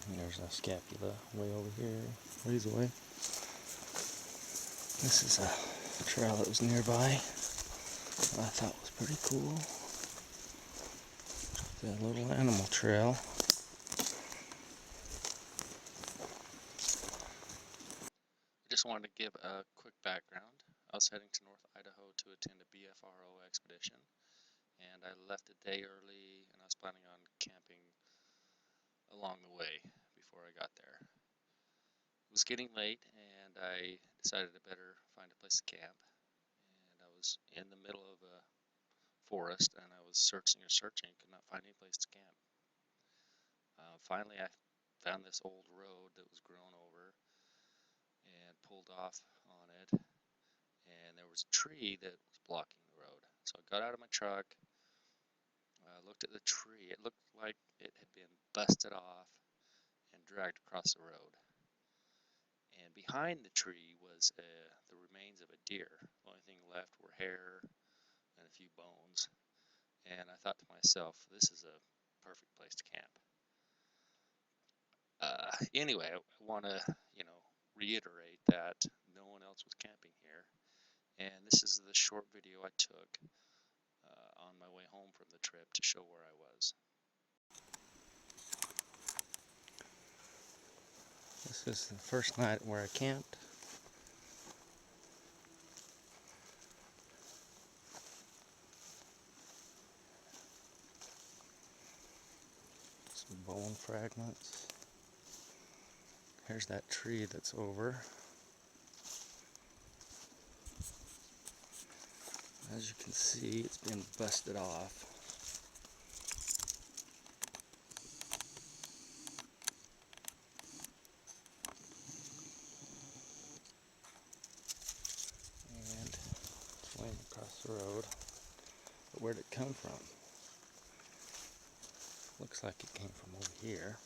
And there's a scapula way over here, ways away. This is a trail that was nearby I thought was pretty cool. The little animal trail. I just wanted to give a quick background. I was heading to North Idaho to attend a BFRO expedition, and I left a day early, and I was planning on camping along the way before I got there. It was getting late, and I decided I better find a place to camp. And I was in the middle of a forest, and I was searching and searching, could not find any place to camp. Finally, I found this old road that was grown over and pulled off on it, and there was a tree that was blocking the road. So I got out of my truck, looked at the tree. It looked like it had been busted off and dragged across the road. And behind the tree was the remains of a deer. The only thing left were hair and a few bones. And I thought to myself, this is a perfect place to camp. Anyway, I want to, reiterate that no one else was camping here. And this is the short video I took on my way home from the trip to show where I was. This is the first night where I camped. Some bone fragments. Here's that tree that's over. As you can see, it's been busted off. And it's laying across the road. But where'd it come from? Looks like it came from over here.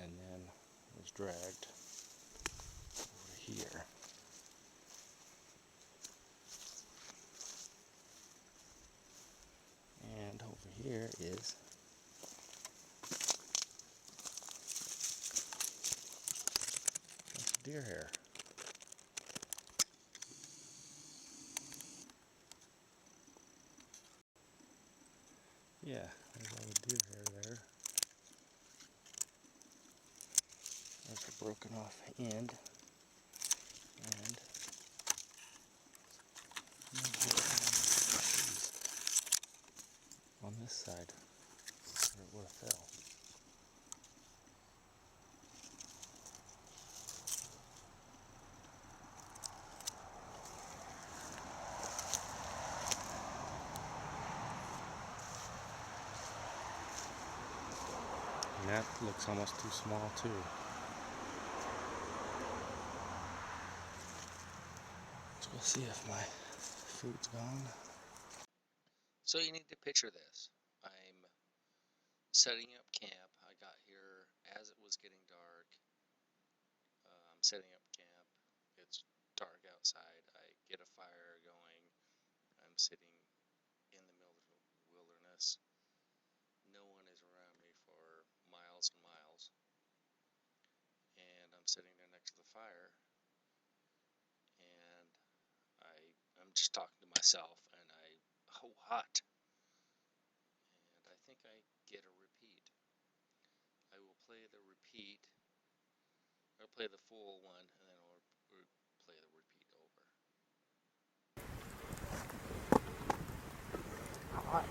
And then was dragged over here. And over here is deer hair. Yeah, there's all the deer hair there. There's a broken off end. And on this side where it would have fell. And that looks almost too small too. So we'll see if my food's gone. So you need to picture this. I'm setting up camp. I got here as it was getting dark. I'm setting up camp. It's dark outside. I get a fire going. I'm sitting in the middle of the wilderness. No one is around me for miles and miles. And I'm sitting there next to the fire. And I'm just talking to myself. And oh, hot. And I think I get a repeat. I will play the repeat. I'll play the full one, and then I'll play the repeat over. Hot.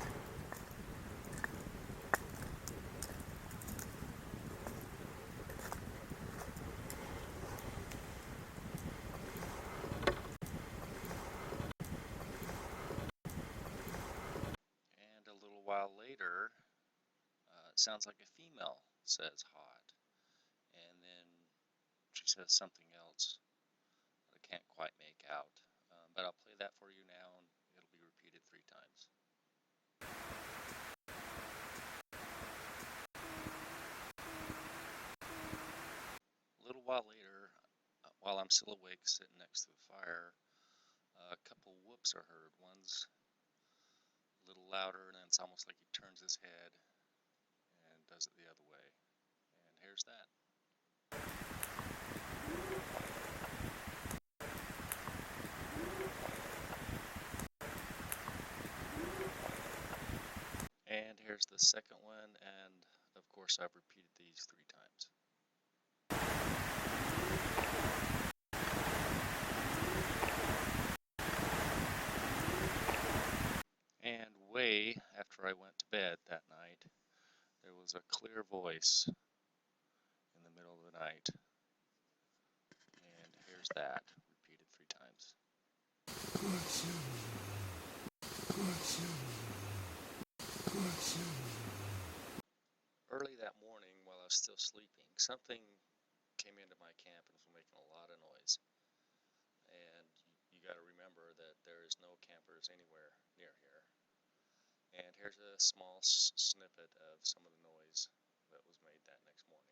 And a little while later, it sounds like a female says hot. And then she says something else that I can't quite make out. But I'll play that for you now, and it'll be repeated 3 times. A little while later, while I'm still awake sitting next to the fire, a couple whoops are heard. One's a little louder, and then it's almost like he turns his head, does it the other way. And here's that. And here's the second one, and of course I've repeated these 3 times. And way after I went to bed that night, there was a clear voice in the middle of the night. And here's that, repeated 3 times. Early that morning, while I was still sleeping, something came into my camp and was making a lot of noise. And you got to remember that there is no campers anywhere near here. And here's a small snippet of some of the noise that was made that next morning.